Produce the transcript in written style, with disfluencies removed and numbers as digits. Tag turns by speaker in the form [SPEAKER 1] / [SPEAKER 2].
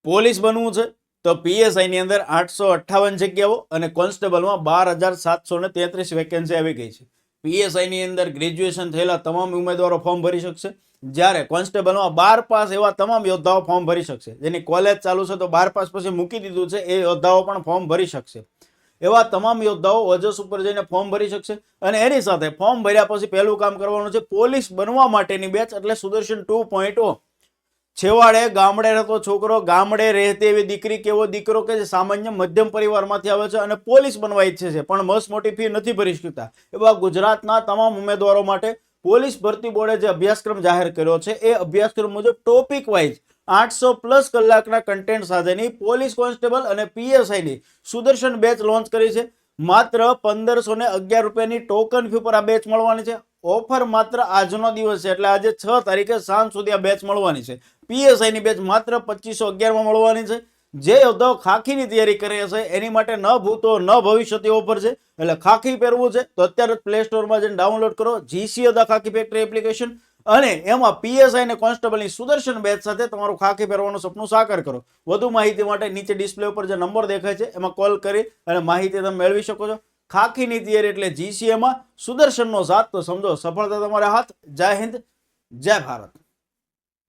[SPEAKER 1] Police બનવું છે તો પીએસઆઈ ની અંદર 858 જગ્યાઓ અને કોન્સ્ટેબલમાં 12,733 વેકેન્સી આવી ગઈ છે. પીએસઆઈ ની અંદર ગ્રેજ્યુએશન થયેલા તમામ ઉમેદવારો ફોર્મ ભરી શકશે, જ્યારે કોન્સ્ટેબલમાં 12 પાસ એવા તમામ યોદ્ધાઓ ફોર્મ ભરી શકશે. જેની કોલેજ ચાલુ છે તો 12 પાસ પછી મૂકી દીધું છે એ યોદ્ધાઓ પણ ફોર્મ ભરી શકશે. એવા તમામ યોદ્ધાઓ ઓજસ ઉપર જઈને ફોર્મ ભરી શકશે. અને એની સાથે ફોર્મ ભર્યા પછી પહેલું કામ કરવાનું છે પોલીસ બનવા માટેની બેચ એટલે સુદર્શન 2.0. છેવાડે ગામડે રહેતો છોકરો, ગામડે રહેતી એવી દીકરી કે એવો દીકરો કે જે સામાન્ય મધ્યમ પરિવારમાંથી આવે છે અને પોલીસ બનવા ઈચ્છે છે પણ મસ્ત મોટી ફી નથી ભરી શકતા, એવા ગુજરાતના તમામ ઉમેદવારો માટે પોલીસ ભરતી બોર્ડે જે અભ્યાસક્રમ જાહેર કર્યો છે એ અભ્યાસક્રમ મુજબ ટોપિક વાઇઝ 800+ કલાકના કન્ટેન્ટ સાથેની પોલીસ કોન્સ્ટેબલ અને પીએસઆઈની સુદર્શન બેચ લોન્ચ કરી છે. માત્ર 1511 રૂપિયાની ટોકન ફી પર આ બેચ મળવાની છે. ઓફર માત્ર આજનો દિવસ છે એટલે આજે 6 તારીખે સાંજ સુધી આ બેચ મળવાની છે. પીએસઆઈ ની બેચ માત્ર 2511 માં મળવાની છે. જે યોદ્ધાઓ ખાખીની તૈયારી કરે છે એની માટે ન ભૂતો ન ભવિષ્યથી ઓફર છે. એટલે ખાખી પહેરવું છે તો અત્યારે જ પ્લે સ્ટોરમાં જઈને ડાઉનલોડ કરો જીસી યોદ્ધા ખાખી ફેક્ટરી એપ્લિકેશન અને એમાં પીએસઆઈ અને કોન્સ્ટેબલની સુદર્શન બેચ સાથે તમારું ખાખી પહેરવાનું સપનું સાકાર કરો. વધુ માહિતી માટે નીચે ડિસ્પ્લે ઉપર જે નંબર દેખાય છે એમાં કોલ કરી અને માહિતી તમે મેળવી શકો છો. ખાખીની તૈયારી એટલે જીસીએમાં સુદર્શનનો સાથ, તો સમજો સફળતા તમારા હાથ. જય હિન્દ, જય ભારત.